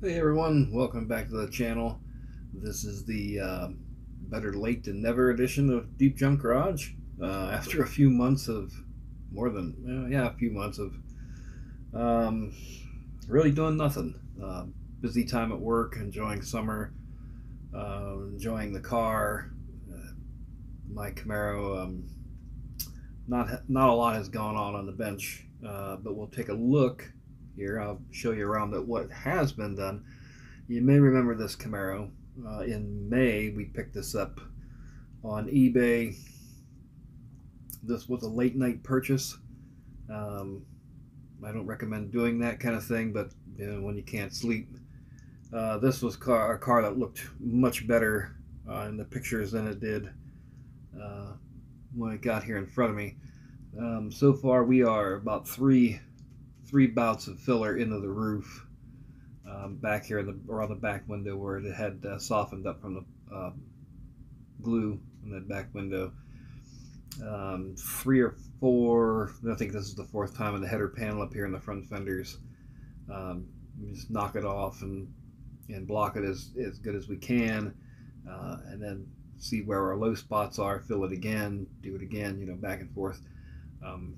Hey everyone, welcome back to the channel. This is the Better Late Than Never edition of Deep Junk Garage. After a few months of, more than, yeah, a few months of um, really doing nothing. Busy time at work, enjoying summer, enjoying the car. My Camaro, not a lot has gone on the bench, but we'll take a look here. I'll show you around that what has been done. You may remember this Camaro. In May, we picked this up on eBay. This was a late night purchase. Um, I don't recommend doing that kind of thing, but when you can't sleep, this was a car that looked much better in the pictures than it did uh, when it got here in front of me. So far, we are about three bouts of filler into the roof, back here in the around the back window where it had softened up from the glue in that back window. Three or four. I think this is the fourth time in the header panel up here in the front fenders. Just knock it off and block it as good as we can, and then see where our low spots are. Fill it again. Do it again. Back and forth. Um,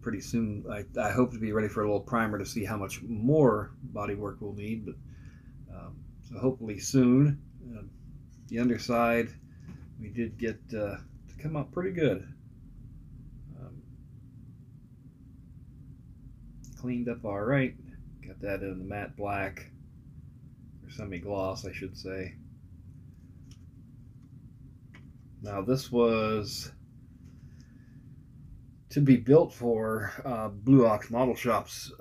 Pretty soon, I hope to be ready for a little primer to see how much more body work we'll need. But so hopefully soon. The underside we did get to come out pretty good. Um, Cleaned up all right. Got that in the matte black or semi gloss, I should say. Now this was to be built for Blue Ox Model Shop's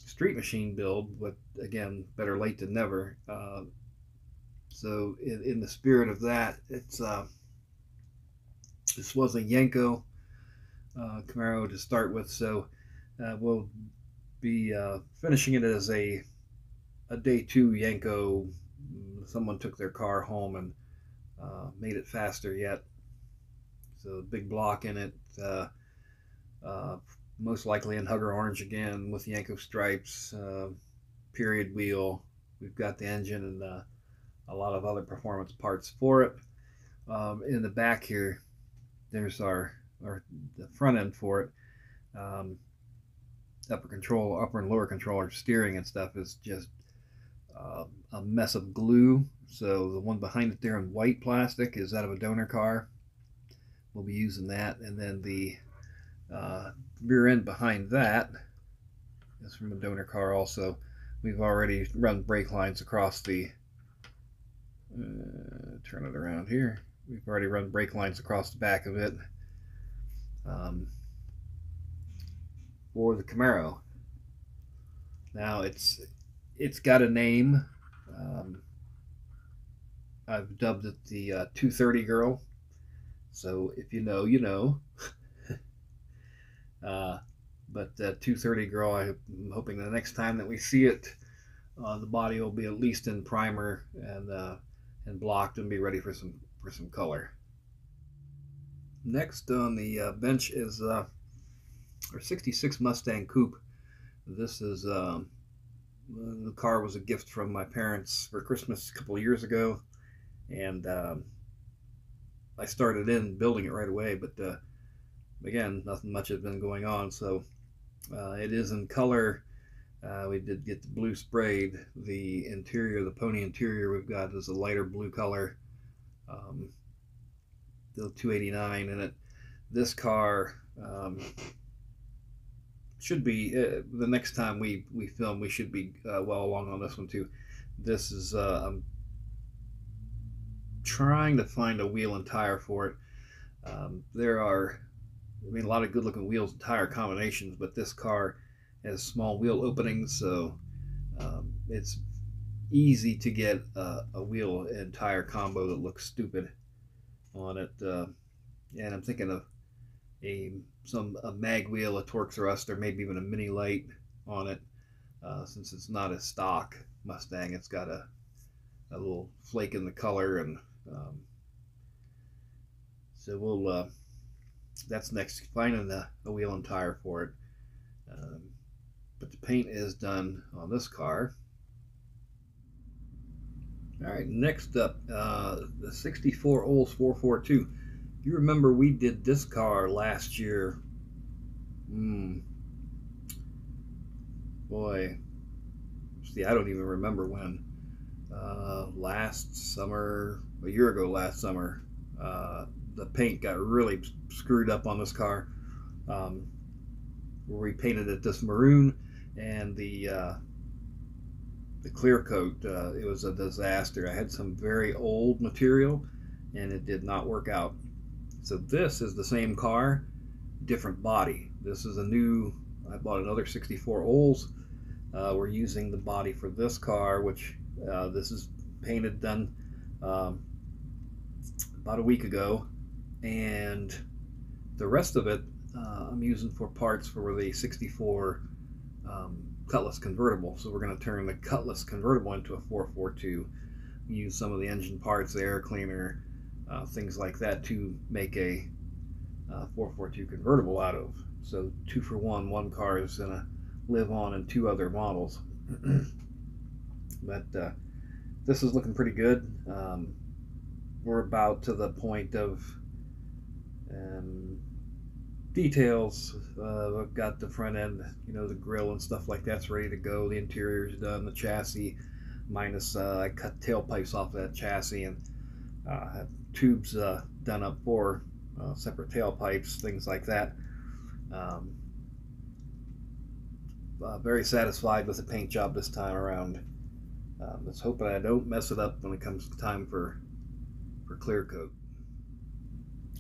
street machine build, but again, better late than never. So in the spirit of that, this was a Yenko Camaro to start with, so we'll be finishing it as a day two Yenko. Someone took their car home and made it faster yet. So big block in it, uh, most likely in Hugger Orange again with Yenko stripes, period wheel. We've got the engine and a lot of other performance parts for it. In the back here, there's our the front end for it. Um, upper and lower controller steering and stuff is just a mess of glue. So the one behind it there in white plastic is out of a donor car. We'll be using that, and then the rear end behind that is from a donor car also. We've already run brake lines across the. Turn it around here. We've already run brake lines across the back of it um, for the Camaro. Now it's got a name. Um, I've dubbed it the 230 girl. So if you know, you know. uh, but 230 girl, I'm hoping the next time that we see it, the body will be at least in primer and blocked and be ready for some color. Next on the bench is our '66 Mustang Coupe. This is the car was a gift from my parents for Christmas a couple of years ago, and I started in building it right away. But again, nothing much has been going on, so it is in color. We did get the blue sprayed. The interior, the pony interior we've got is a lighter blue color. Um, the 289 in it. This car should be the next time we film. We should be well along on this one too. This is I'm trying to find a wheel and tire for it. There are, I mean, a lot of good looking wheels and tire combinations, but this car has small wheel openings, so it's easy to get a wheel and tire combo that looks stupid on it. And I'm thinking of a mag wheel, a torque thruster, maybe even a mini light on it. Since it's not a stock Mustang, it's got a little flake in the color, and um, so we'll that's next, finding a wheel and tire for it. Um, but the paint is done on this car. All right, next up, the 64 Olds 442. You remember we did this car last year? Hmm, boy, see, I don't even remember when. Last summer, a year ago last summer, uh, the paint got really screwed up on this car. Um, we painted it this maroon, and the clear coat, it was a disaster. I had some very old material, and it did not work out. So this is the same car, different body. This is a new. I bought another 64 Olds. We're using the body for this car, which this is painted done um, about a week ago, and the rest of it I'm using for parts for the 64 Cutlass convertible. So we're going to turn the Cutlass convertible into a 442. Use some of the engine parts, the air cleaner, things like that to make a 442 convertible out of. So 2 for 1. One car is going to live on in 2 other models. But this is looking pretty good. We're about to the point of details. I've got the front end, the grill and stuff like that's ready to go. The interior's done. The chassis, minus I cut tailpipes off of that chassis and have tubes done up for separate tailpipes, things like that. Um, very satisfied with the paint job this time around. Just hoping I don't mess it up when it comes time for clear coat.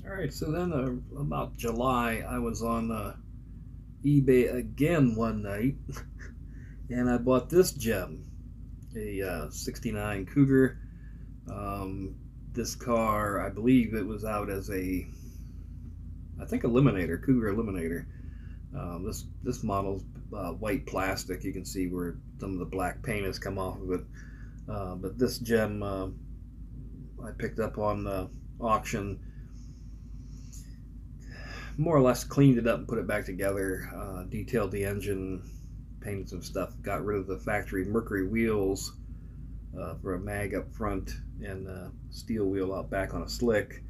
All right, so then about July, I was on eBay again one night, and I bought this gem, a '69 Cougar. This car, I believe it was out as I think Eliminator, Cougar Eliminator. This model's white plastic. You can see where some of the black paint has come off of it. But this gem I picked up on auction. More or less cleaned it up and put it back together. Detailed the engine, painted some stuff. Got rid of the factory Mercury wheels for a mag up front and a steel wheel out back on a slick.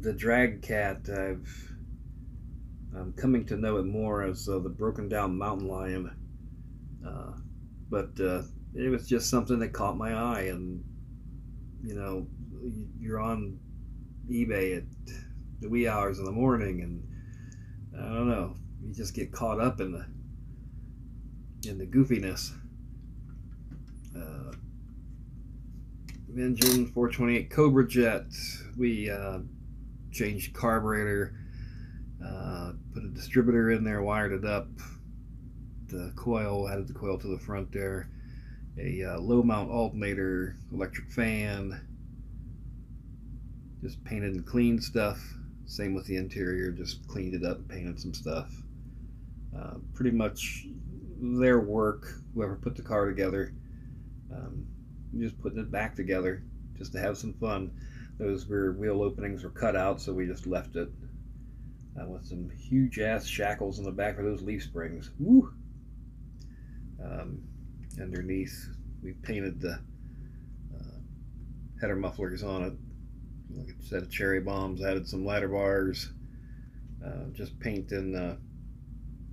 The Drag Cat, I'm coming to know it more as the broken down mountain lion, but it was just something that caught my eye, and you're on eBay at the wee hours in the morning, and I don't know, you just get caught up in the goofiness. Engine 428 Cobra Jet. We changed carburetor, put a distributor in there, wired it up. The coil, added the coil to the front there. A low mount alternator, electric fan. Just painted and cleaned stuff. Same with the interior, just cleaned it up, painted some stuff. Pretty much their work, whoever put the car together. Just putting it back together just to have some fun. Those rear wheel openings were cut out, so we just left it with some huge ass shackles in the back of those leaf springs. Woo! Underneath, we painted the header mufflers on it. Like a set of cherry bombs, added some ladder bars, just paint and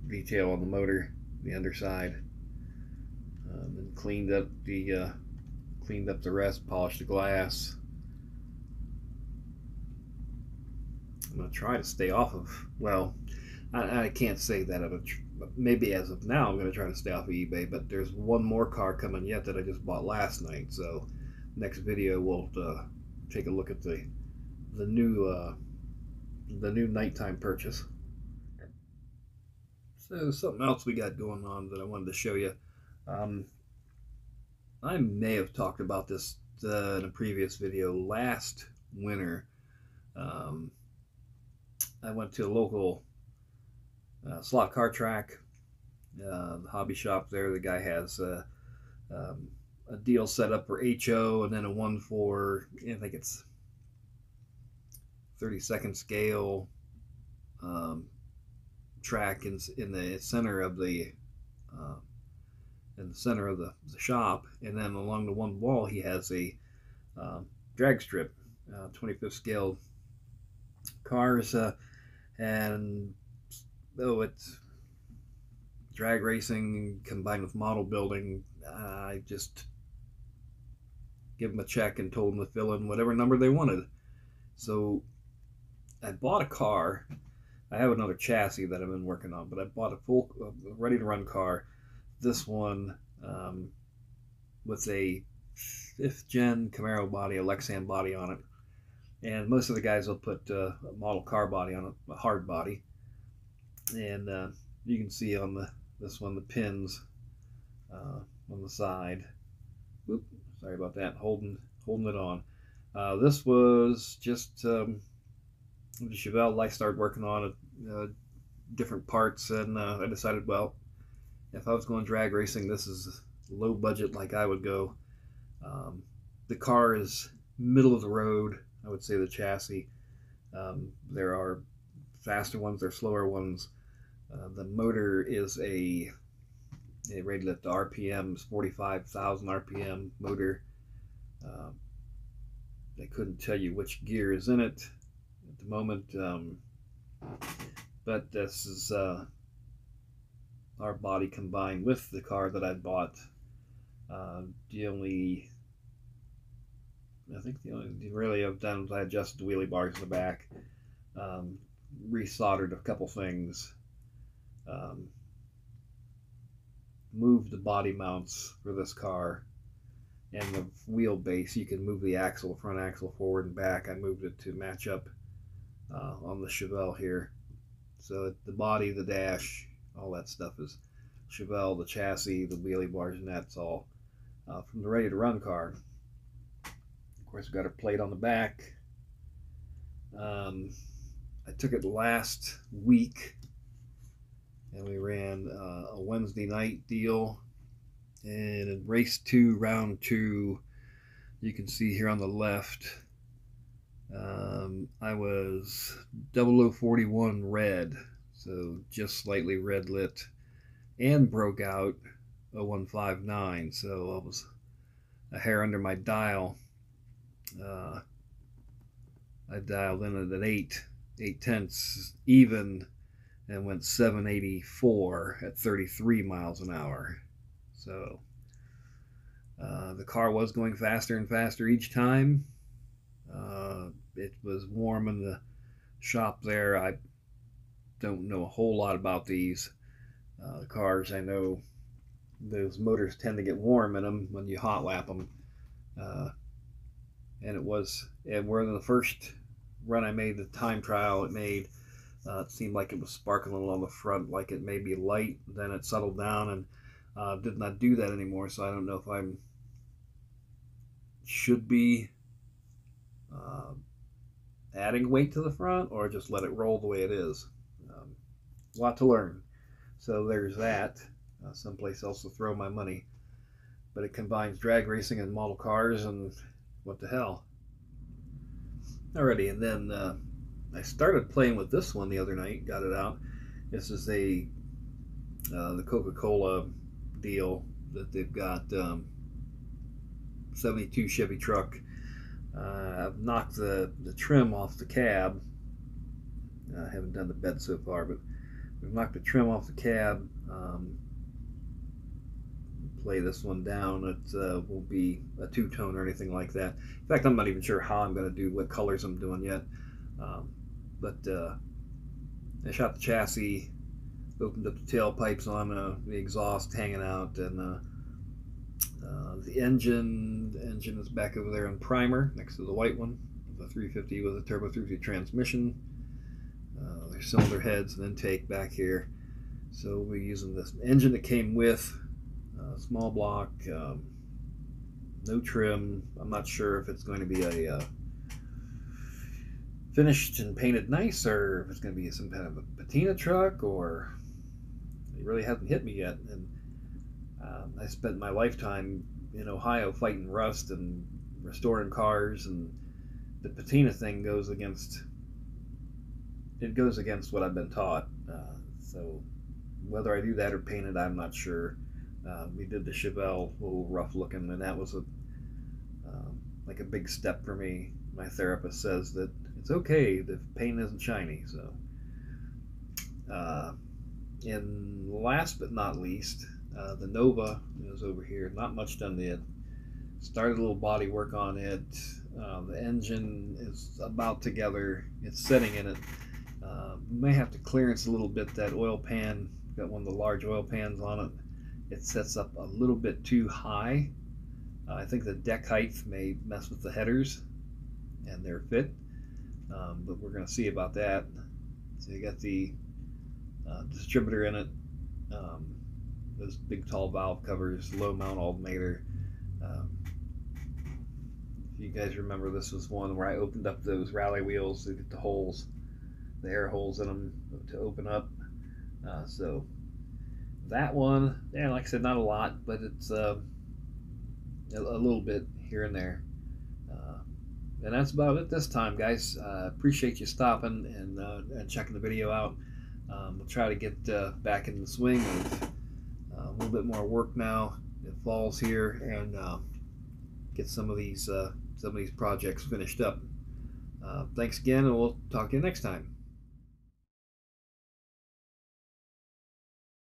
detail on the motor, the underside, and cleaned up the rest, polished the glass. I'm gonna try to stay off of. Well, I can't say that. Maybe as of now, I'm gonna try to stay off of eBay. But there's one more car coming yet that I just bought last night. So next video we'll take a look at the new nighttime purchase. So something else we got going on that I wanted to show you. I may have talked about this in a previous video. Last winter, I went to a local slot car track, the hobby shop there. The guy has a deal set up for HO and then a one for, I think it's 32nd scale track in the center of the in the center of the shop, and then along the one wall he has a drag strip, 25th scale cars, and it's drag racing combined with model building. I just give them a check and told them to fill in whatever number they wanted. So I bought a car. I have another chassis that I've been working on, but I bought a full, ready to run car. This one with a 5th gen Camaro body, a Lexan body on it. And most of the guys will put a model car body on it, a hard body. And you can see on this one the pins on the side. Oop, sorry about that. Holding it on. This was just the Chevelle I started working on different parts, and I decided, well, if I was going drag racing, this is low budget like I would go. The car is middle of the road, I would say, the chassis. There are faster ones, there are slower ones. The motor is a rated at the RPMs, 45,000 RPM motor. I couldn't tell you which gear is in it at the moment, but this is our body combined with the car that I bought. I think the only really I've done is I adjusted the wheelie bars in the back, resoldered a couple things, moved the body mounts for this car, and the wheelbase. You can move the axle, front axle, forward and back. I moved it to match up on the Chevelle here. So the body, the dash, all that stuff is Chevelle. The chassis, the wheelie bars, and that's all from the ready to run car. Of course, we've got a plate on the back. I took it last week, and we ran a Wednesday night deal. And in race 2, round 2, you can see here on the left, I was 0041 red, so just slightly red lit, and broke out 0159, so I was a hair under my dial. I dialed in at 8 tenths even, and went 784 at 33 miles an hour. So the car was going faster and faster each time. It was warm in the shop there. I don't know a whole lot about these cars. I know those motors tend to get warm in them when you hot lap them. And we're in the first run I made, the time trial it seemed like it was sparkling a little on the front, like it may be light. Then it settled down and did not do that anymore. So I don't know if I should be adding weight to the front or just let it roll the way it is. A lot to learn. So there's that. Someplace else to throw my money. But it combines drag racing and model cars, and what the hell. Alrighty, and then I started playing with this one the other night, got it out. This is the Coca-Cola deal that they've got, 72 Chevy truck. I've knocked the trim off the cab. I haven't done the bed so far, but we've knocked the trim off the cab. Play this one down. It won't be a two-tone or anything like that. In fact, I'm not even sure how I'm going to do, what colors I'm doing yet. But I shot the chassis, opened up the tailpipes on the exhaust hanging out, and the engine is back over there in primer next to the white one. The 350 with a turbo 350 transmission. There's cylinder heads and intake back here. So we're using this engine that came with small block, no trim. I'm not sure if it's going to be a finished and painted nice, or if it's going to be some kind of a patina truck, or it really hasn't hit me yet. And I spent my lifetime in Ohio fighting rust and restoring cars, and the patina thing goes against what I've been taught. So whether I do that or paint it, I'm not sure. We did the Chevelle, a little rough looking, and that was like a big step for me. My therapist says that it's okay, the paint isn't shiny. So, and last but not least, the Nova is over here. Not much done yet. Started a little body work on it. The engine is about together. It's setting in it. May have to clearance a little bit that oil pan. Got one of the large oil pans on it. It sets up a little bit too high. I think the deck height may mess with the headers and their fit, but we're going to see about that. So you got the distributor in it, those big tall valve covers, low mount alternator. If you guys remember, this was one where I opened up those rally wheels to get the holes, the air holes in them to open up. So that one, yeah, like I said, not a lot, but it's a little bit here and there. And that's about it this time, guys. Appreciate you stopping and checking the video out. We'll try to get back in the swing of a little bit more work now. It falls here, and get some of these projects finished up. Thanks again, and we'll talk to you next time.